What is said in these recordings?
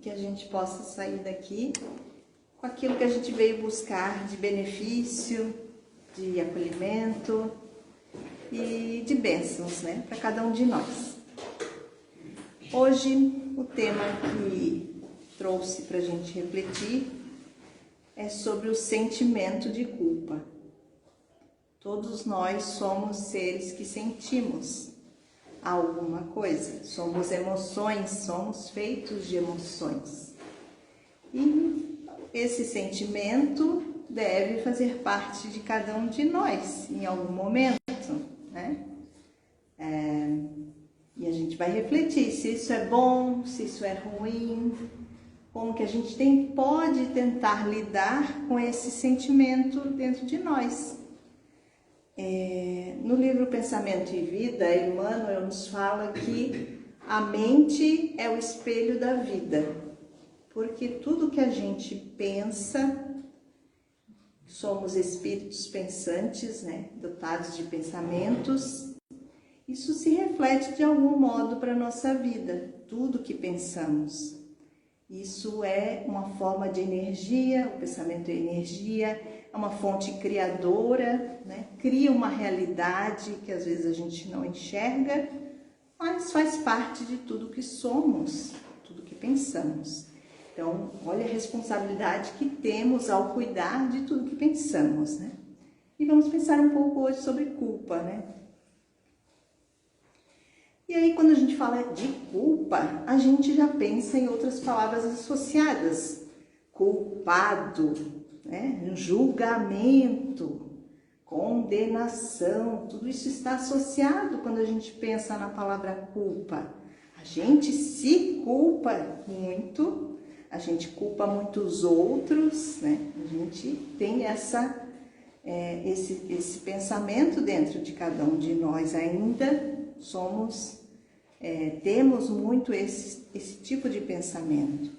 que a gente possa sair daqui com aquilo que a gente veio buscar de benefício, de acolhimento e de bênçãos, né, para cada um de nós. Hoje, o tema que trouxe para a gente refletir é sobre o sentimento de culpa. Todos nós somos seres que sentimos alguma coisa, somos emoções, somos feitos de emoções. E esse sentimento deve fazer parte de cada um de nós em algum momento, né? E a gente vai refletir se isso é bom, se isso é ruim, como que a gente pode tentar lidar com esse sentimento dentro de nós. No livro Pensamento e Vida, Emmanuel nos fala que a mente é o espelho da vida, porque tudo que a gente pensa, somos espíritos pensantes, né, dotados de pensamentos, isso se reflete de algum modo para a nossa vida, tudo que pensamos. Isso é uma forma de energia, o pensamento é energia, é uma fonte criadora, né? Cria uma realidade que às vezes a gente não enxerga, mas faz parte de tudo que somos, tudo que pensamos. Então, olha a responsabilidade que temos ao cuidar de tudo que pensamos, né? E vamos pensar um pouco hoje sobre culpa, né? E aí, quando a gente fala de culpa, a gente já pensa em outras palavras associadas. Culpado, né? Julgamento, condenação, tudo isso está associado quando a gente pensa na palavra culpa. A gente se culpa muito, a gente culpa muitos outros, né? A gente tem esse pensamento dentro de cada um de nós ainda, temos muito esse tipo de pensamento.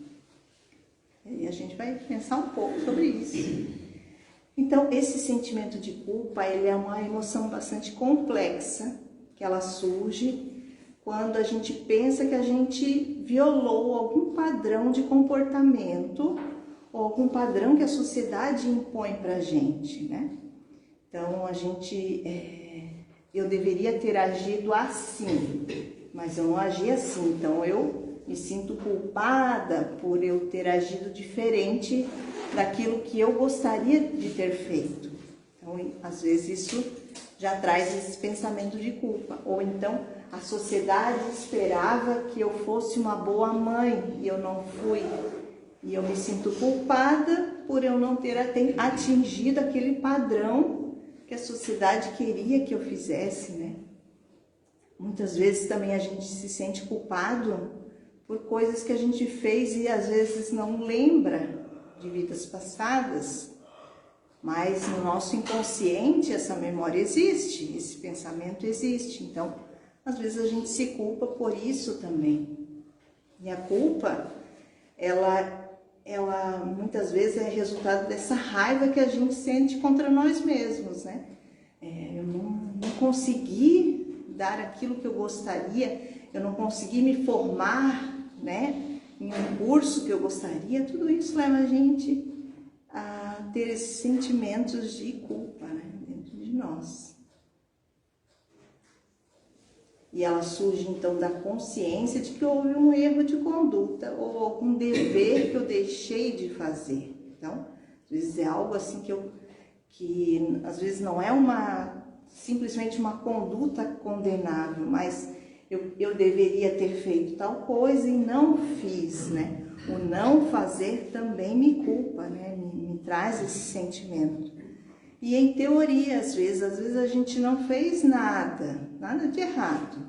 E a gente vai pensar um pouco sobre isso. Então, esse sentimento de culpa, ele é uma emoção bastante complexa, que ela surge quando a gente pensa que a gente violou algum padrão de comportamento ou algum padrão que a sociedade impõe pra gente, né? Então, eu deveria ter agido assim, mas eu não agi assim, então eu me sinto culpada por eu ter agido diferente daquilo que eu gostaria de ter feito. Então, às vezes isso já traz esse pensamento de culpa. Ou então, a sociedade esperava que eu fosse uma boa mãe e eu não fui. E eu me sinto culpada por eu não ter atingido aquele padrão que a sociedade queria que eu fizesse, né? Muitas vezes também a gente se sente culpado por coisas que a gente fez e às vezes não lembra de vidas passadas, mas no nosso inconsciente essa memória existe, esse pensamento existe. Então, às vezes a gente se culpa por isso também. E a culpa, ela muitas vezes é resultado dessa raiva que a gente sente contra nós mesmos, né? Eu não consegui dar aquilo que eu gostaria, eu não consegui me formar, né, em um curso que eu gostaria. Tudo isso leva a gente a ter esses sentimentos de culpa, né, dentro de nós. E ela surge então da consciência de que houve um erro de conduta ou algum dever que eu deixei de fazer. Então, às vezes é algo assim que às vezes não é simplesmente uma conduta condenável, mas eu deveria ter feito tal coisa e não fiz, né? O não fazer também me culpa, né? Me traz esse sentimento. E em teoria, às vezes a gente não fez nada de errado.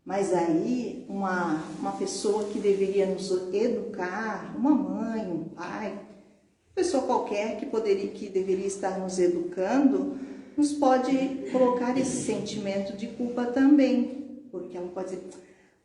Mas aí, uma pessoa que deveria nos educar, uma mãe, um pai, pessoa qualquer que deveria estar nos educando, nos pode colocar esse sentimento de culpa também, porque ela pode dizer,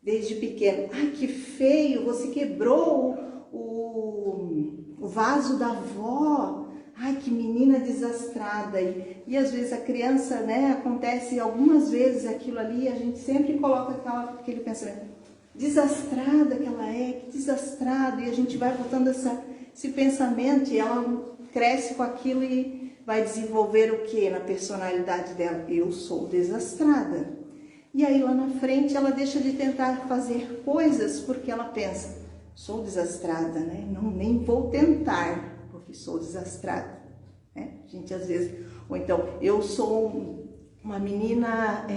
desde pequeno, ai que feio, você quebrou o vaso da avó, ai que menina desastrada. E às vezes a criança, né, acontece algumas vezes aquilo ali, a gente sempre coloca aquele pensamento, desastrada que ela é, que desastrado, e a gente vai botando esse pensamento e ela cresce com aquilo e vai desenvolver o que na personalidade dela? Eu sou desastrada. E aí lá na frente ela deixa de tentar fazer coisas porque ela pensa, sou desastrada, né? Não, nem vou tentar porque sou desastrada. Né? A gente às vezes, ou então, eu sou uma menina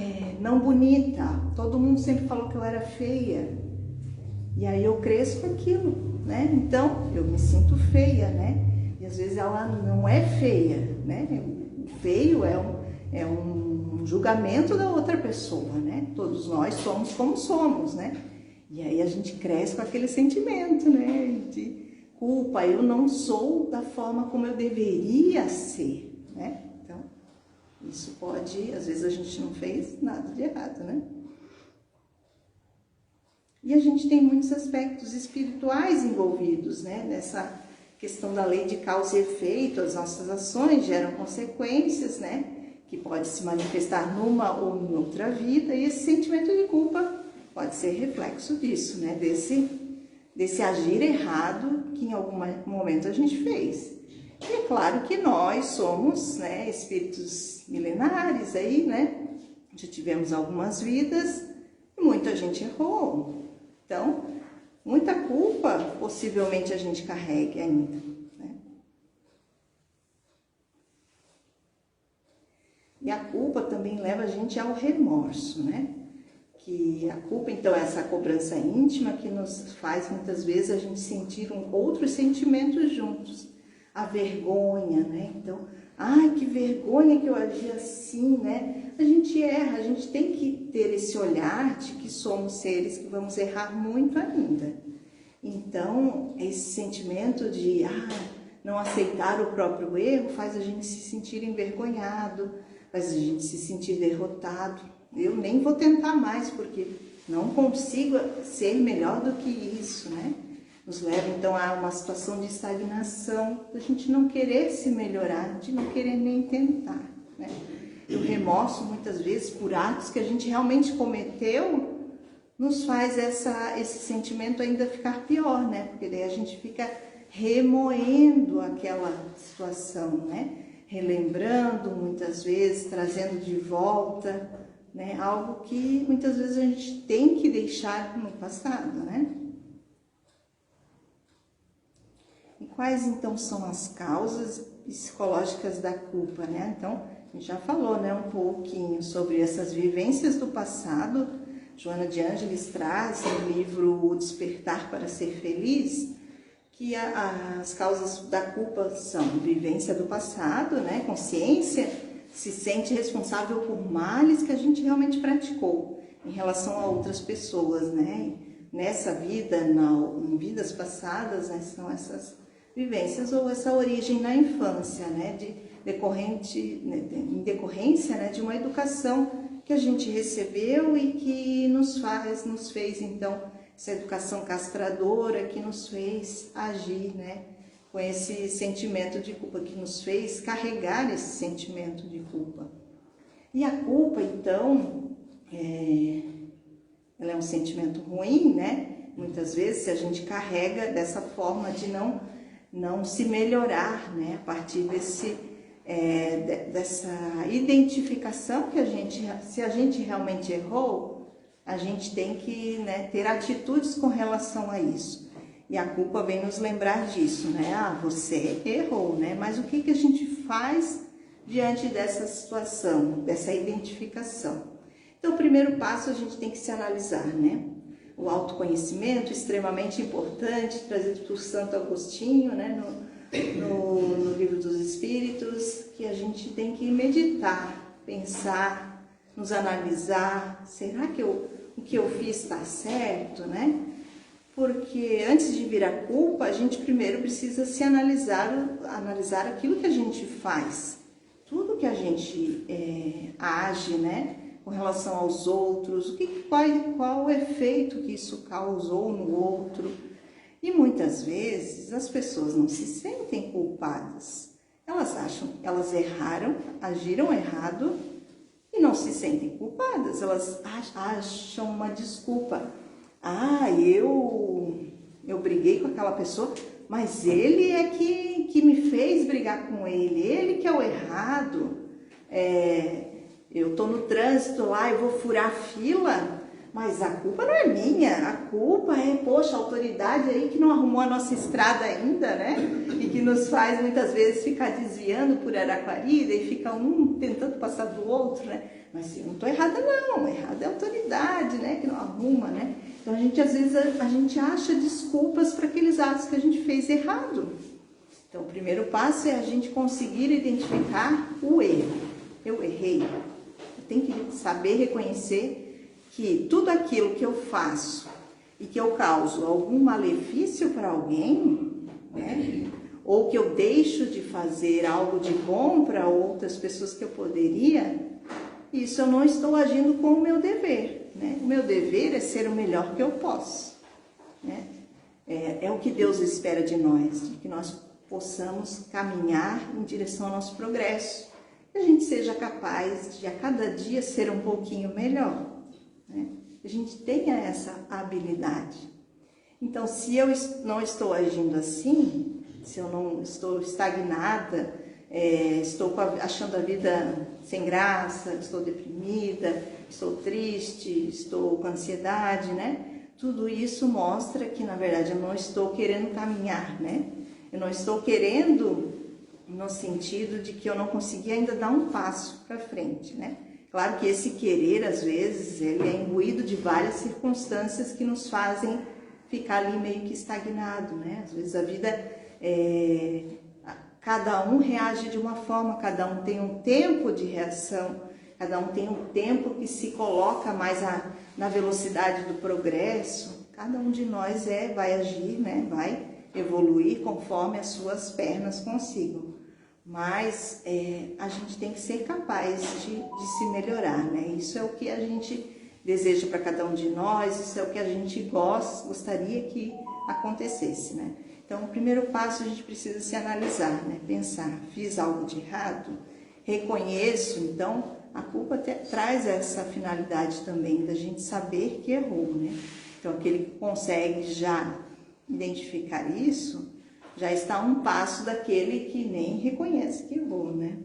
não bonita, todo mundo sempre falou que eu era feia. E aí eu cresço com aquilo, né? Então, eu me sinto feia, né? E às vezes ela não é feia, né? O feio é um julgamento da outra pessoa, né? Todos nós somos como somos, né? E aí a gente cresce com aquele sentimento, né? De culpa, eu não sou da forma como eu deveria ser, né? Então, isso pode, às vezes a gente não fez nada de errado, né? E a gente tem muitos aspectos espirituais envolvidos, né? Nessa questão da lei de causa e efeito, as nossas ações geram consequências, né? Que pode se manifestar numa ou em outra vida, e esse sentimento de culpa pode ser reflexo disso, né? Desse agir errado que em algum momento a gente fez. E é claro que nós somos, né, espíritos milenares aí, né? Já tivemos algumas vidas e muita gente errou. Então, muita culpa possivelmente a gente carregue ainda, né? E a culpa também leva a gente ao remorso, né? Que a culpa, então, é essa cobrança íntima que nos faz muitas vezes a gente sentir outros sentimentos juntos. A vergonha, né? Então, ai, que vergonha que eu agi assim, né? A gente erra, a gente tem que ter esse olhar de que somos seres que vamos errar muito ainda. Então, esse sentimento de não aceitar o próprio erro faz a gente se sentir envergonhado, faz a gente se sentir derrotado. Eu nem vou tentar mais, porque não consigo ser melhor do que isso, né? Nos leva, então, a uma situação de estagnação, da gente não querer se melhorar, de não querer nem tentar, né? E o remorso, muitas vezes, por atos que a gente realmente cometeu, nos faz esse sentimento ainda ficar pior, né? Porque daí a gente fica remoendo aquela situação, né? Relembrando, muitas vezes, trazendo de volta, né? Algo que muitas vezes a gente tem que deixar no passado, né? E quais, então, são as causas psicológicas da culpa, né? Então, a gente já falou, né, um pouquinho sobre essas vivências do passado. Joana de Ângeles traz no livro O Despertar para Ser Feliz, que as causas da culpa são vivência do passado, né? Consciência, se sente responsável por males que a gente realmente praticou em relação a outras pessoas, né? Nessa vida, em vidas passadas, né, são essas vivências ou essa origem na infância, né, em decorrência, né, de uma educação que a gente recebeu e que nos fez então essa educação castradora que nos fez agir, né, com esse sentimento de culpa, que nos fez carregar esse sentimento de culpa. E a culpa, então, ela é um sentimento ruim, né? Muitas vezes, se a gente carrega dessa forma de não se melhorar, né? A partir dessa identificação que se a gente realmente errou, a gente tem que, né, ter atitudes com relação a isso. E a culpa vem nos lembrar disso, né? Você errou, né? Mas o que a gente faz diante dessa situação, dessa identificação? Então, o primeiro passo a gente tem que se analisar, né? O autoconhecimento, extremamente importante, trazido por Santo Agostinho, né? No Livro dos Espíritos, que a gente tem que meditar, pensar, nos analisar. Será que o que eu fiz está certo, né? Porque antes de vir a culpa, a gente primeiro precisa se analisar aquilo que a gente faz, tudo que a gente age, né? Com relação aos outros, qual o efeito que isso causou no outro. E muitas vezes as pessoas não se sentem culpadas. Elas acham que elas erraram, agiram errado e não se sentem culpadas. Elas acham uma desculpa. Eu eu briguei com aquela pessoa, mas ele é que me fez brigar com ele que é o errado. Eu tô no trânsito lá e vou furar a fila, mas a culpa não é minha, a culpa é, poxa, a autoridade aí que não arrumou a nossa estrada ainda, né? E que nos faz muitas vezes ficar desviando por Araquari, daí fica um tentando passar do outro, né? Mas eu não estou errada não, errada é a autoridade, né? Que não arruma, né? Então a gente às vezes a gente acha desculpas para aqueles atos que a gente fez errado. Então o primeiro passo é a gente conseguir identificar o erro. Eu errei. Eu tenho que saber reconhecer que tudo aquilo que eu faço e que eu causo algum malefício para alguém, né? Ou que eu deixo de fazer algo de bom para outras pessoas que eu poderia, isso eu não estou agindo com o meu dever, né? O meu dever é ser o melhor que eu posso, né? É o que Deus espera de nós, de que nós possamos caminhar em direção ao nosso progresso, que a gente seja capaz de a cada dia ser um pouquinho melhor, né? A gente tenha essa habilidade. Então, se eu não estou agindo assim, se eu não estou estagnada, estou achando a vida sem graça, estou deprimida, estou triste, estou com ansiedade, né? Tudo isso mostra que, na verdade, eu não estou querendo caminhar, né? Eu não estou querendo no sentido de que eu não consegui ainda dar um passo para frente, né? Claro que esse querer, às vezes, ele é imbuído de várias circunstâncias que nos fazem ficar ali meio que estagnado, né? Às vezes a vida, cada um reage de uma forma, cada um tem um tempo de reação, cada um tem um tempo que se coloca mais na velocidade do progresso. Cada um de nós vai agir, né? Vai evoluir conforme as suas pernas consigam. Mas a gente tem que ser capaz de se melhorar, né? Isso é o que a gente deseja para cada um de nós, isso é o que a gente gostaria que acontecesse, né? Então, o primeiro passo a gente precisa se analisar, né? Pensar, fiz algo de errado? Reconheço, então, a culpa traz essa finalidade também da gente saber que errou, né? Então, aquele que consegue já identificar isso, já está a um passo daquele que nem reconhece que errou, né?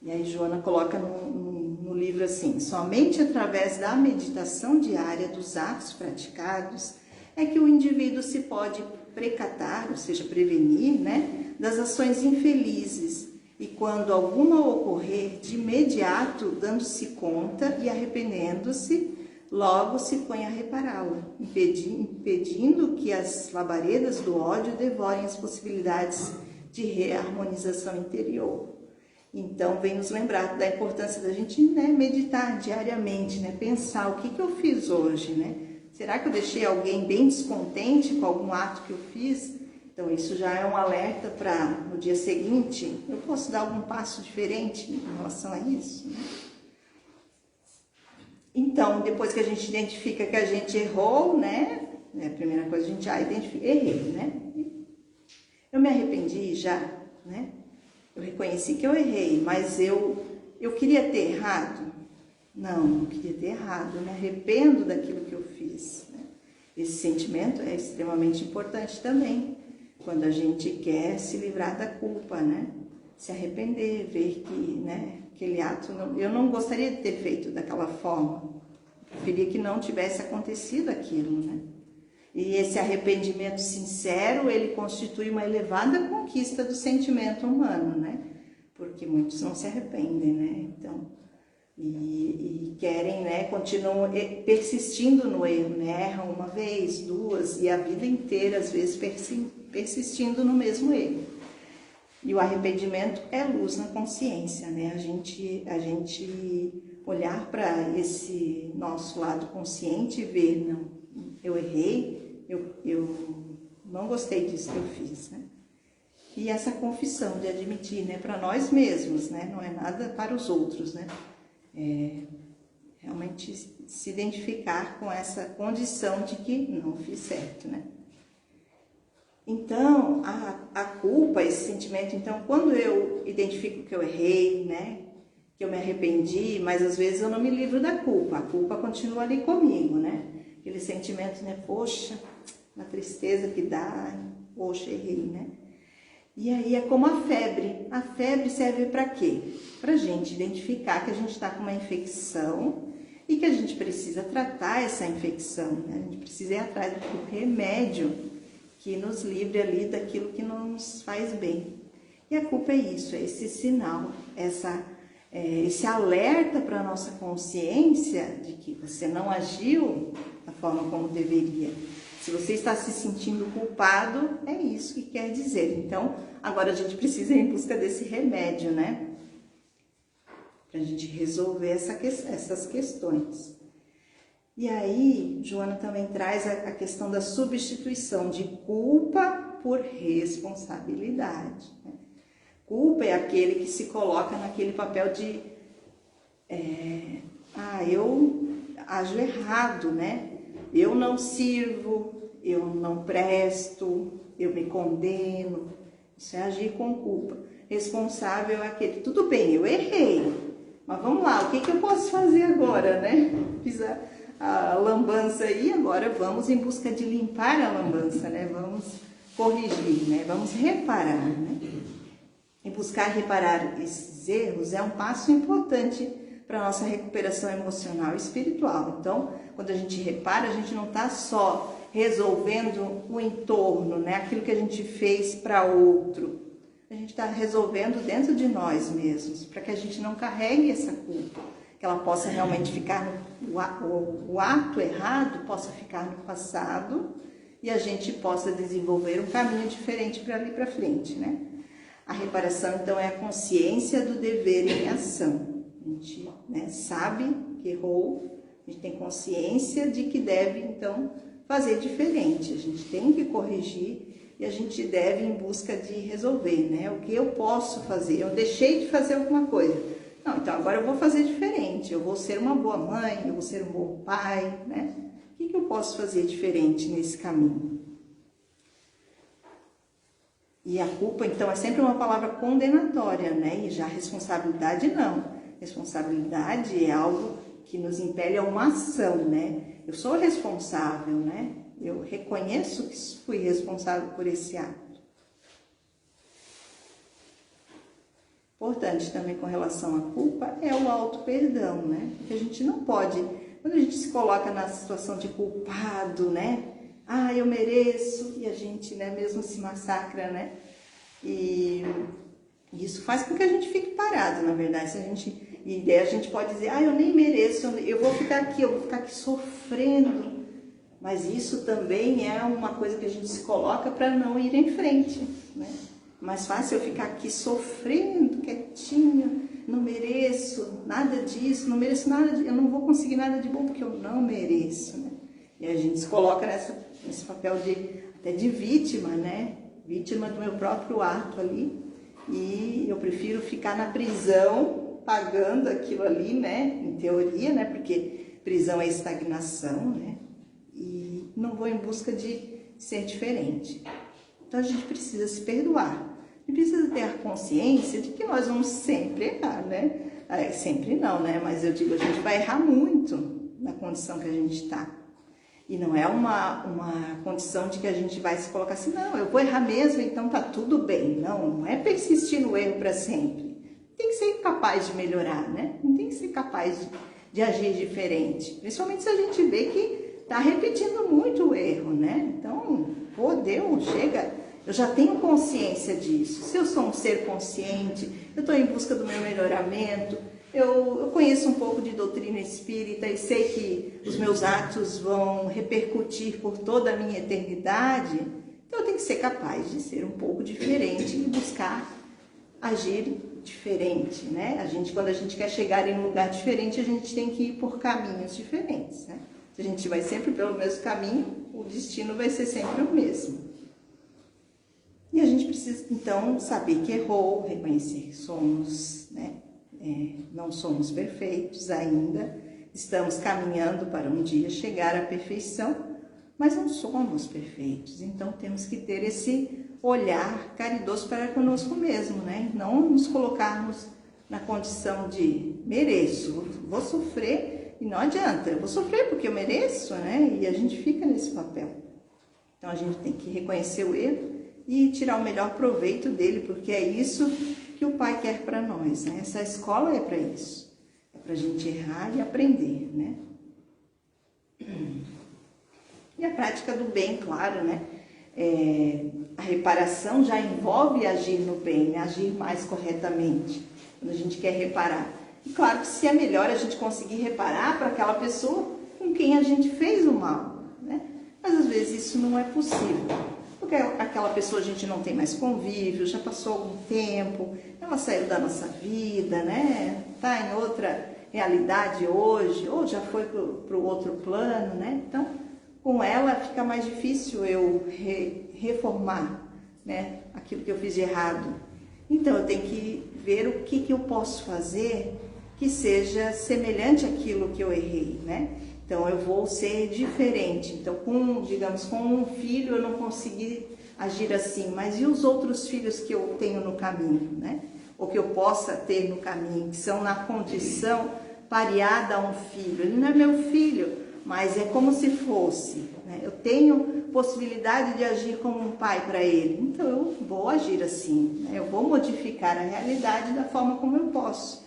E aí Joana coloca no livro assim: somente através da meditação diária dos atos praticados é que o indivíduo se pode precatar, ou seja, prevenir, né, das ações infelizes, e quando alguma ocorrer, de imediato, dando-se conta e arrependendo-se, logo se põe a repará-la, impedindo que as labaredas do ódio devorem as possibilidades de reharmonização interior. Então, vem nos lembrar da importância da gente, né, meditar diariamente, né, pensar o que eu fiz hoje, né? Será que eu deixei alguém bem descontente com algum ato que eu fiz? Então, isso já é um alerta para no dia seguinte, eu posso dar algum passo diferente em relação a isso, né? Então, depois que a gente identifica que a gente errou, né? A primeira coisa a gente já identifica, errei, né? Eu me arrependi já, né? Eu reconheci que eu errei, mas eu queria ter errado? Não queria ter errado, eu me arrependo daquilo que eu fiz, né? Esse sentimento é extremamente importante também, quando a gente quer se livrar da culpa, né? Se arrepender, ver que, né, aquele ato, eu não gostaria de ter feito daquela forma, eu preferia que não tivesse acontecido aquilo, né? E esse arrependimento sincero, ele constitui uma elevada conquista do sentimento humano, né? Porque muitos não se arrependem, né? Então, e querem, né? Continuam persistindo no erro, né? Erram uma vez, duas, e a vida inteira, às vezes, persistindo no mesmo erro. E o arrependimento é luz na consciência, né? A gente olhar para esse nosso lado consciente e ver, não, eu errei, eu não gostei disso que eu fiz, né? E essa confissão de admitir, né, para nós mesmos, né? Não é nada para os outros, né? Realmente se identificar com essa condição de que não fiz certo, né? Então, a culpa, esse sentimento, então, quando eu identifico que eu errei, né, que eu me arrependi, mas às vezes eu não me livro da culpa, a culpa continua ali comigo, né? aquele sentimento, né? Poxa, uma tristeza que dá, poxa, errei, né? E aí é como a febre. A febre serve para quê? Para a gente identificar que a gente está com uma infecção e que a gente precisa tratar essa infecção, né? A gente precisa ir atrás do remédio que nos livre ali daquilo que não nos faz bem. E a culpa é isso, é esse sinal, esse alerta para a nossa consciência de que você não agiu da forma como deveria. Se você está se sentindo culpado, é isso que quer dizer. Então, agora a gente precisa ir em busca desse remédio, né? Para a gente resolver essas questões. E aí, Joana também traz a questão da substituição de culpa por responsabilidade, né? Culpa é aquele que se coloca naquele papel de eu ajo errado, né? Eu não sirvo, eu não presto, eu me condeno. Isso é agir com culpa. Responsável é aquele, tudo bem, eu errei, mas vamos lá, o que eu posso fazer agora, né? Fiz a lambança aí, agora vamos em busca de limpar a lambança, né? Vamos corrigir, né? Vamos reparar, né? E buscar reparar esses erros é um passo importante para a nossa recuperação emocional e espiritual. Então, quando a gente repara, a gente não está só resolvendo o entorno, né? Aquilo que a gente fez para outro. A gente está resolvendo dentro de nós mesmos, para que a gente não carregue essa culpa, que ela possa realmente ficar, o ato errado possa ficar no passado e a gente possa desenvolver um caminho diferente para ali para frente, né? A reparação, então, é a consciência do dever em ação. A gente, né, sabe que errou, a gente tem consciência de que deve, então, fazer diferente. A gente tem que corrigir e a gente deve ir em busca de resolver, né? O que eu posso fazer? Eu deixei de fazer alguma coisa. Não, então agora eu vou fazer diferente. Eu vou ser uma boa mãe, eu vou ser um bom pai, né? O que eu posso fazer diferente nesse caminho? E a culpa, então, é sempre uma palavra condenatória, né? E já a responsabilidade, não. Responsabilidade é algo que nos impele a uma ação, né? Eu sou responsável, né? Eu reconheço que fui responsável por esse ato. Importante também com relação à culpa é o auto-perdão, né? Porque a gente não pode, quando a gente se coloca na situação de culpado, né? Ah, eu mereço, e a gente, né, mesmo se massacra, né? E isso faz com que a gente fique parado, na verdade. E daí a gente pode dizer, eu nem mereço, eu vou ficar aqui sofrendo. Mas isso também é uma coisa que a gente se coloca para não ir em frente, né? Mais fácil eu ficar aqui sofrendo, quietinha, não mereço nada disso, não mereço nada, eu não vou conseguir nada de bom porque eu não mereço, né? E a gente se coloca nesse papel até de vítima, né? Vítima do meu próprio ato ali. E eu prefiro ficar na prisão, pagando aquilo ali, né? Em teoria, né? Porque prisão é estagnação, né? E não vou em busca de ser diferente. Então a gente precisa se perdoar. A gente precisa ter a consciência de que nós vamos sempre errar, né? Sempre não, né? Mas eu digo, a gente vai errar muito na condição que a gente está. E não é uma condição de que a gente vai se colocar assim, não, eu vou errar mesmo, então tá tudo bem. Não é persistir no erro para sempre. Tem que ser capaz de melhorar, né? Não tem que ser capaz de agir diferente. Principalmente se a gente vê que tá repetindo muito o erro, né? Então, Deus, chega, eu já tenho consciência disso. Se eu sou um ser consciente, eu estou em busca do meu melhoramento, eu conheço um pouco de doutrina espírita e sei que os meus atos vão repercutir por toda a minha eternidade, então eu tenho que ser capaz de ser um pouco diferente e buscar agir diferente, né? Quando a gente quer chegar em um lugar diferente, a gente tem que ir por caminhos diferentes, né? Se a gente vai sempre pelo mesmo caminho, o destino vai ser sempre o mesmo. E a gente precisa, então, saber que errou, reconhecer que somos, né? Não somos perfeitos ainda, estamos caminhando para um dia chegar à perfeição, mas não somos perfeitos. Então, temos que ter esse olhar caridoso para conosco mesmo, né? Não nos colocarmos na condição de mereço, vou sofrer e não adianta, eu vou sofrer porque eu mereço, né? E a gente fica nesse papel. Então a gente tem que reconhecer o erro e tirar o melhor proveito dele, porque é isso que o Pai quer para nós, né? Essa escola é para isso, é para a gente errar e aprender, né? E a prática do bem, claro, né? A reparação já envolve agir no bem, né? Agir mais corretamente, quando a gente quer reparar. E claro que se é melhor a gente conseguir reparar para aquela pessoa com quem a gente fez o mal, né? Mas às vezes isso não é possível, porque aquela pessoa a gente não tem mais convívio, já passou algum tempo, ela saiu da nossa vida, né? Tá em outra realidade hoje, ou já foi para o outro plano, né? Então, com ela fica mais difícil eu reformar, né, aquilo que eu fiz de errado. Então, eu tenho que ver o que eu posso fazer que seja semelhante àquilo que eu errei, né? Então, eu vou ser diferente. Então, digamos, com um filho eu não consegui agir assim, mas e os outros filhos que eu tenho no caminho, né? Ou que eu possa ter no caminho, que são na condição pareada a um filho. Ele não é meu filho, mas é como se fosse, né? Eu tenho possibilidade de agir como um pai para ele, então eu vou agir assim, né? Eu vou modificar a realidade da forma como eu posso.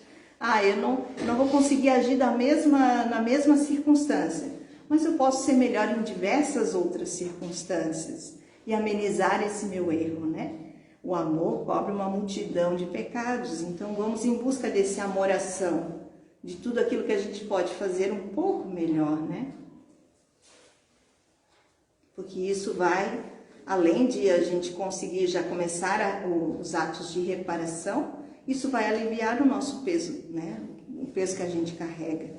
Eu não vou conseguir agir na mesma circunstância, mas eu posso ser melhor em diversas outras circunstâncias e amenizar esse meu erro, né? O amor cobre uma multidão de pecados, então vamos em busca desse amor-ação, de tudo aquilo que a gente pode fazer um pouco melhor, né? Porque isso vai, além de a gente conseguir já começar os atos de reparação, isso vai aliviar o nosso peso, né? O peso que a gente carrega.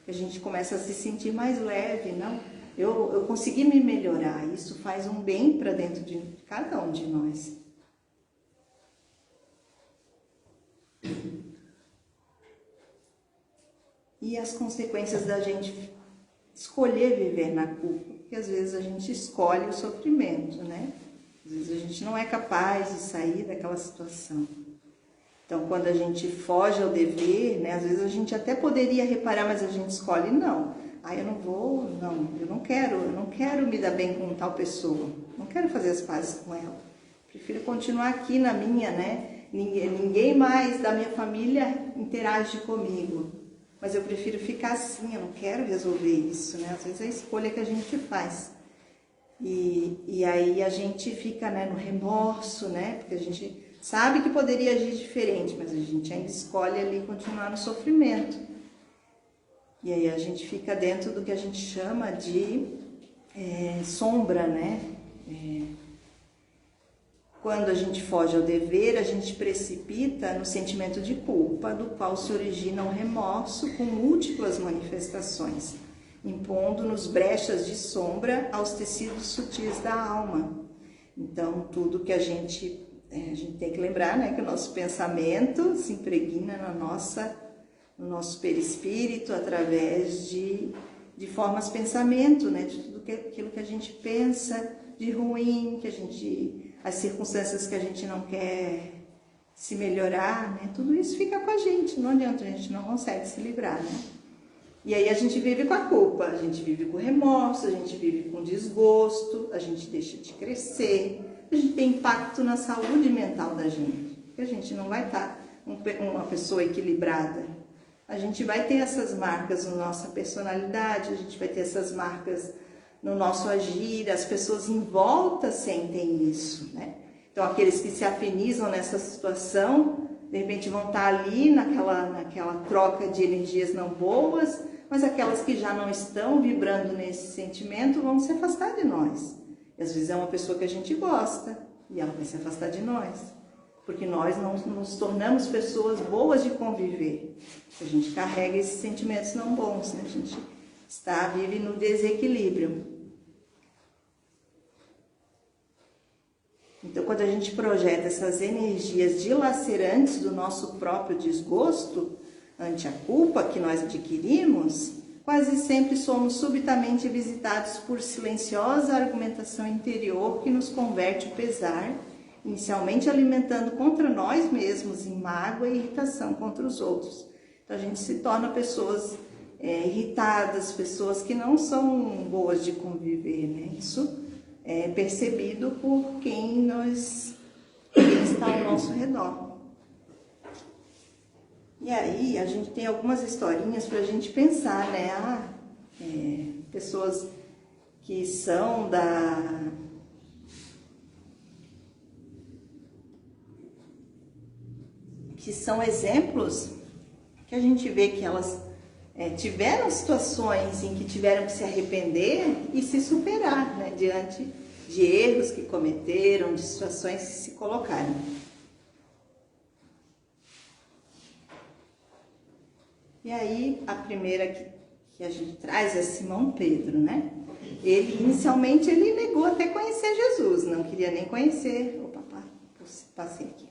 A gente começa a se sentir mais leve, não? Eu consegui me melhorar, isso faz um bem para dentro de cada um de nós. E as consequências da gente escolher viver na culpa, porque às vezes a gente escolhe o sofrimento, né? Às vezes a gente não é capaz de sair daquela situação. Então, quando a gente foge ao dever, né? Às vezes a gente até poderia reparar, mas a gente escolhe não. Eu não quero me dar bem com tal pessoa, não quero fazer as pazes com ela. Prefiro continuar aqui na minha, né? Ninguém mais da minha família interage comigo. Mas eu prefiro ficar assim, eu não quero resolver isso, né? Às vezes é a escolha que a gente faz. E aí a gente fica, né, no remorso, né? Porque a gente sabe que poderia agir diferente, mas a gente ainda escolhe ali continuar no sofrimento. E aí a gente fica dentro do que a gente chama de sombra, né? Quando a gente foge ao dever, a gente precipita no sentimento de culpa, do qual se origina um remorso com múltiplas manifestações, impondo-nos brechas de sombra aos tecidos sutis da alma. Então, tudo que a gente tem que lembrar, né, que o nosso pensamento se impregna no nosso perispírito através de formas pensamento, né, de tudo aquilo que a gente pensa de ruim, as circunstâncias que a gente não quer se melhorar, né? Tudo isso fica com a gente, não adianta, a gente não consegue se livrar, né? E aí a gente vive com a culpa, a gente vive com remorso, a gente vive com desgosto, a gente deixa de crescer, a gente tem impacto na saúde mental da gente, porque a gente não vai estar uma pessoa equilibrada. A gente vai ter essas marcas na nossa personalidade, a gente vai ter essas marcas no nosso agir, as pessoas em volta sentem isso, né? Então, aqueles que se afinizam nessa situação, de repente vão estar ali naquela troca de energias não boas, mas aquelas que já não estão vibrando nesse sentimento vão se afastar de nós. E às vezes é uma pessoa que a gente gosta e ela vai se afastar de nós, porque nós não nos tornamos pessoas boas de conviver. A gente carrega esses sentimentos não bons, né? A gente vive no desequilíbrio. Então, quando a gente projeta essas energias dilacerantes do nosso próprio desgosto ante a culpa que nós adquirimos, quase sempre somos subitamente visitados por silenciosa argumentação interior que nos converte o pesar, inicialmente alimentando contra nós mesmos em mágoa e irritação contra os outros. Então, a gente se torna pessoas irritadas, pessoas que não são boas de conviver, né? Isso é percebido por quem está ao nosso redor. E aí a gente tem algumas historinhas para a gente pensar, né? Pessoas que são que são exemplos, que a gente vê que elas tiveram situações em que tiveram que se arrepender e se superar, né, diante de erros que cometeram, de situações que se colocaram. E aí, a primeira que a gente traz é Simão Pedro, né? Inicialmente, ele negou até conhecer Jesus, não queria nem conhecer, passei aqui,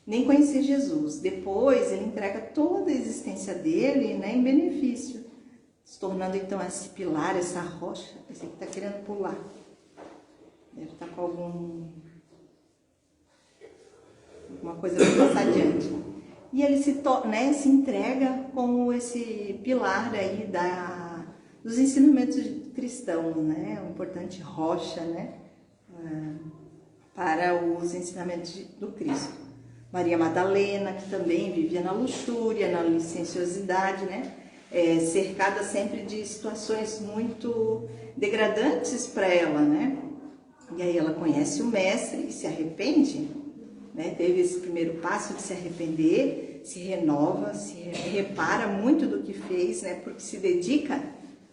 nem conhecer Jesus. Depois, ele entrega toda a existência dele, né, em benefício, se tornando então esse pilar, essa rocha. Esse aqui está querendo pular, deve estar com alguma coisa para passar adiante. E ele se entrega como esse pilar aí dos ensinamentos cristãos, né? Uma importante rocha, né? Para os ensinamentos do Cristo. Maria Madalena, que também vivia na luxúria, na licenciosidade, né? Cercada sempre de situações muito degradantes para ela, né? E aí ela conhece o Mestre e se arrepende, né? Teve esse primeiro passo de se arrepender, se renova, se repara muito do que fez, né? Porque se dedica,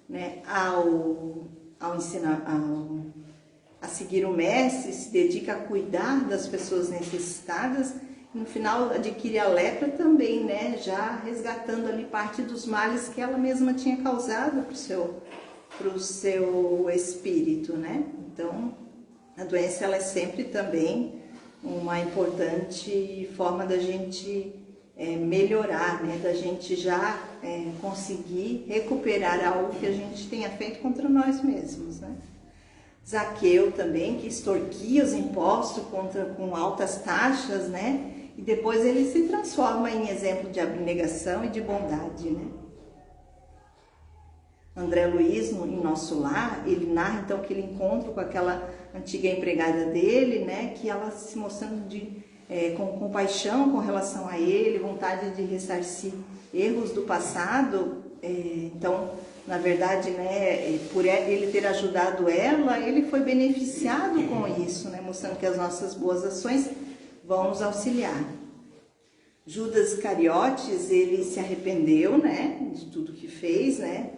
né, ao ensinar, a seguir o Mestre, se dedica a cuidar das pessoas necessitadas. No final adquire a lepra também, né? Já resgatando ali parte dos males que ela mesma tinha causado para o seu espírito, né? Então, a doença ela é sempre também uma importante forma da gente melhorar, né? Da gente já conseguir recuperar algo que a gente tenha feito contra nós mesmos, né? Zaqueu também, que extorquia os impostos com altas taxas, né? E depois ele se transforma em exemplo de abnegação e de bondade, né? André Luiz, em Nosso Lar, ele narra então aquele encontro com aquela antiga empregada dele, né? Que ela se mostrando com compaixão com relação a ele, vontade de ressarcir erros do passado. Então, na verdade, né, por ele ter ajudado ela, ele foi beneficiado com isso, né? Mostrando que as nossas boas ações vão nos auxiliar. Judas Iscariotes, ele se arrependeu, né, de tudo que fez, né,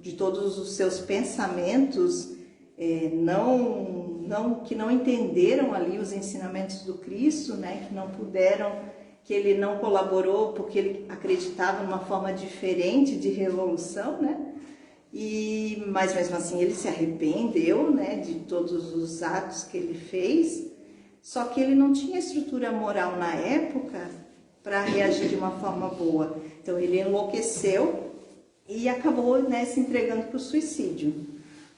de todos os seus pensamentos, que não entenderam ali os ensinamentos do Cristo, né, que ele não colaborou porque ele acreditava numa forma diferente de revolução, né, mas mesmo assim ele se arrependeu, né, de todos os atos que ele fez, só que ele não tinha estrutura moral na época para reagir de uma forma boa. Então ele enlouqueceu e acabou, né, se entregando para o suicídio.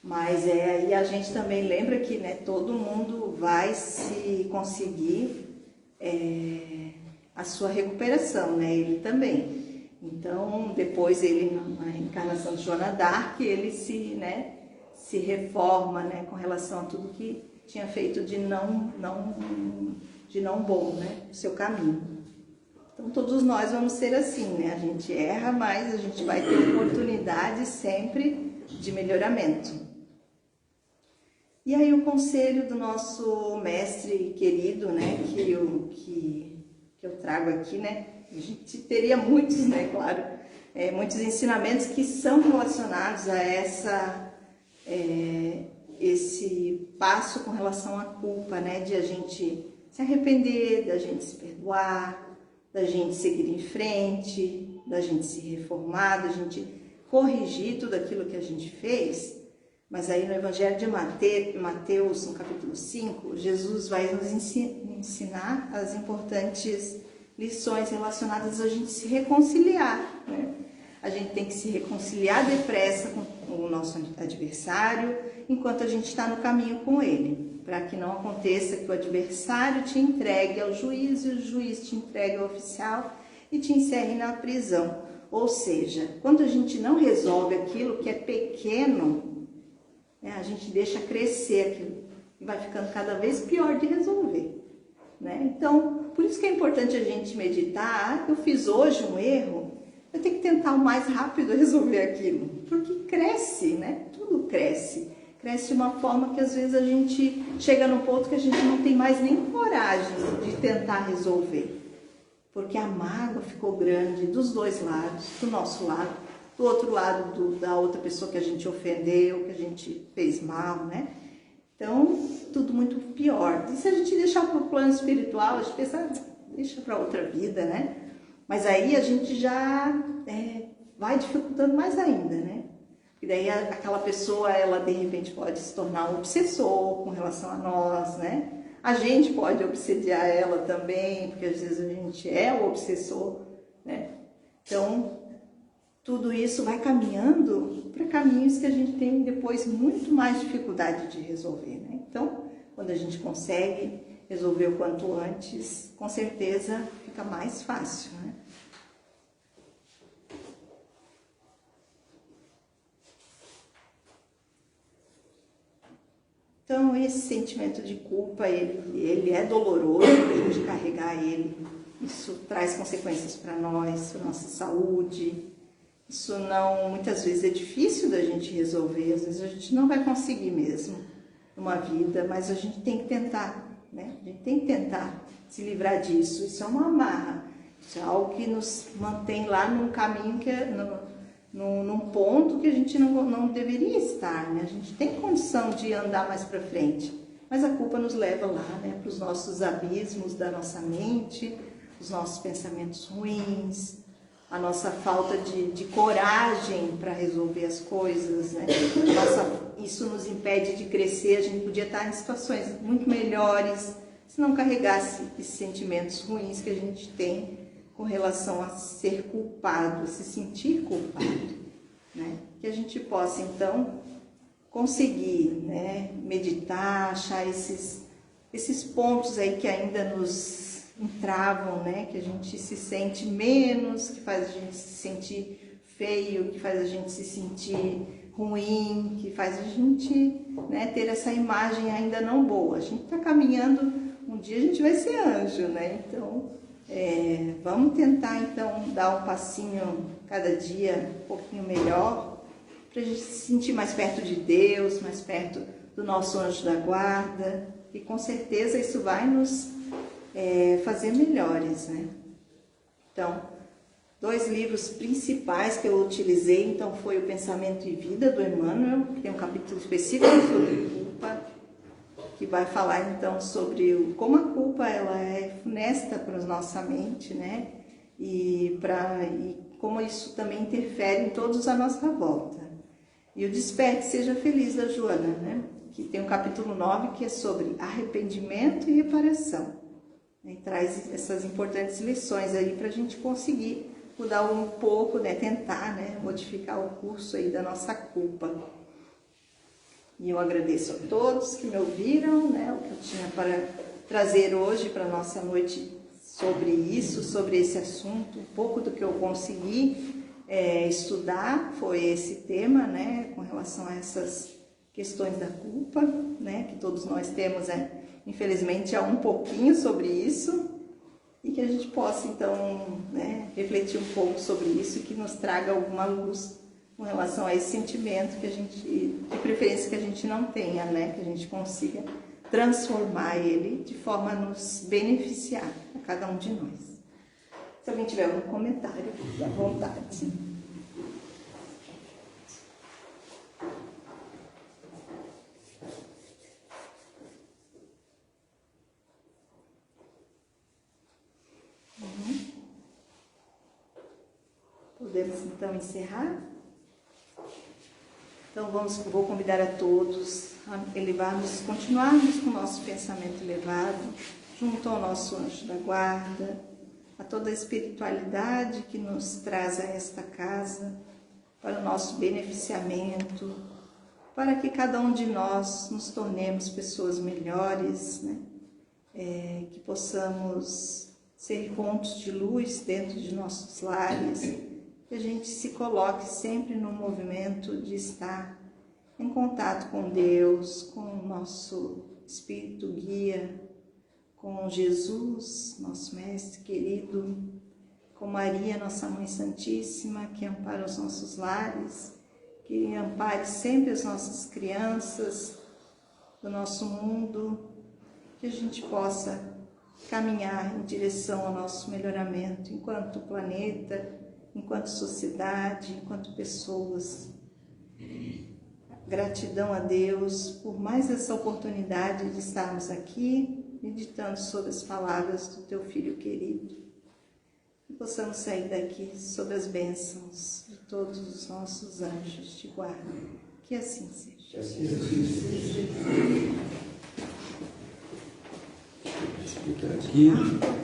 Mas aí a gente também lembra que, né, todo mundo vai se conseguir a sua recuperação, né, ele também. Então, depois ele, na reencarnação de Joana d'Arc, ele se reforma, né, com relação a tudo que tinha feito de não bom, né, o seu caminho. Então, todos nós vamos ser assim, né, a gente erra, mas a gente vai ter oportunidade sempre de melhoramento. E aí o conselho do nosso mestre querido, né, que eu trago aqui, né, a gente teria muitos, né, claro, muitos ensinamentos que são relacionados a esse passo com relação à culpa, né, de a gente se arrepender, da gente se perdoar, da gente seguir em frente, da gente se reformar, da gente corrigir tudo aquilo que a gente fez. Mas aí no Evangelho de Mateus, no capítulo 5, Jesus vai nos ensinar as importantes lições relacionadas a gente se reconciliar, né? A gente tem que se reconciliar depressa com o nosso adversário, enquanto a gente está no caminho com ele, para que não aconteça que o adversário te entregue ao juiz e o juiz te entregue ao oficial, e te encerre na prisão. Ou seja, quando a gente não resolve aquilo que é pequeno, né, a gente deixa crescer aquilo e vai ficando cada vez pior de resolver. Né? Então, por isso que é importante a gente meditar. Eu fiz hoje um erro, eu tenho que tentar o mais rápido resolver aquilo, porque cresce, né? Tudo cresce. Cresce de uma forma que às vezes a gente chega num ponto que a gente não tem mais nem coragem de tentar resolver. Porque a mágoa ficou grande dos dois lados, do nosso lado, do outro lado da outra pessoa que a gente ofendeu, que a gente fez mal, né? Então, tudo muito pior. E se a gente deixar para o plano espiritual, a gente pensa, deixa para outra vida, né? Mas aí a gente já vai dificultando mais ainda, né? E daí aquela pessoa, ela de repente pode se tornar um obsessor com relação a nós, né? A gente pode obsediar ela também, porque às vezes a gente é o obsessor, né? Então, tudo isso vai caminhando para caminhos que a gente tem depois muito mais dificuldade de resolver, né? Então, quando a gente consegue resolver o quanto antes, com certeza fica mais fácil, né? Então, esse sentimento de culpa, ele é doloroso a gente carregar ele. Isso traz consequências para nós, para nossa saúde. Isso não, muitas vezes é difícil da gente resolver, às vezes a gente não vai conseguir mesmo numa vida, mas a gente tem que tentar, né? A gente tem que tentar se livrar disso. Isso é uma amarra, isso é algo que nos mantém lá num caminho que é... num ponto que a gente não deveria estar, né? A gente tem condição de andar mais para frente, mas a culpa nos leva lá, né? Para os nossos abismos da nossa mente, os nossos pensamentos ruins, a nossa falta de coragem para resolver as coisas, né? Isso nos impede de crescer. A gente podia estar em situações muito melhores se não carregasse esses sentimentos ruins que a gente tem com relação a ser culpado, a se sentir culpado, né? Que a gente possa, então, conseguir, né, meditar, achar esses pontos aí que ainda nos entravam, né? Que a gente se sente menos, que faz a gente se sentir feio, que faz a gente se sentir ruim, que faz a gente, né, ter essa imagem ainda não boa. A gente está caminhando, um dia a gente vai ser anjo, né? Então, vamos tentar então dar um passinho cada dia um pouquinho melhor, para a gente se sentir mais perto de Deus, mais perto do nosso anjo da guarda, e com certeza isso vai nos fazer melhores, né? Então, 2 livros principais que eu utilizei, então foi o Pensamento e Vida, do Emmanuel, que tem um capítulo específico sobre culpa, que vai falar então sobre como a culpa ela é funesta para a nossa mente, né? E como isso também interfere em todos à nossa volta. E o Desperte, Seja Feliz, da Joana, né? Que tem um capítulo 9 que é sobre arrependimento e reparação. E traz essas importantes lições aí para a gente conseguir mudar um pouco, né? Tentar, né, modificar o curso aí da nossa culpa. E eu agradeço a todos que me ouviram, né, o que eu tinha para trazer hoje para a nossa noite sobre isso, sobre esse assunto. Um pouco do que eu consegui estudar foi esse tema, né, com relação a essas questões da culpa, né, que todos nós temos, infelizmente, há um pouquinho sobre isso, e que a gente possa, então, né, refletir um pouco sobre isso e que nos traga alguma luz com relação a esse sentimento que a gente, de preferência que a gente não tenha, né? Que a gente consiga transformar ele de forma a nos beneficiar, a cada um de nós. Se alguém tiver algum comentário, fique à vontade. Podemos então encerrar? Então vou convidar a todos a continuarmos com o nosso pensamento elevado, junto ao nosso anjo da guarda, a toda a espiritualidade que nos traz a esta casa, para o nosso beneficiamento, para que cada um de nós nos tornemos pessoas melhores, né? Que possamos ser pontos de luz dentro de nossos lares, que a gente se coloque sempre no movimento de estar em contato com Deus, com o nosso Espírito guia, com Jesus, nosso Mestre querido, com Maria, nossa Mãe Santíssima, que ampara os nossos lares, que ampare sempre as nossas crianças do nosso mundo, que a gente possa caminhar em direção ao nosso melhoramento enquanto planeta, enquanto sociedade, enquanto pessoas. Gratidão a Deus por mais essa oportunidade de estarmos aqui meditando sobre as palavras do teu Filho querido. Que possamos sair daqui sob as bênçãos de todos os nossos anjos de guarda. Que assim seja. Que assim seja. Explicar aqui.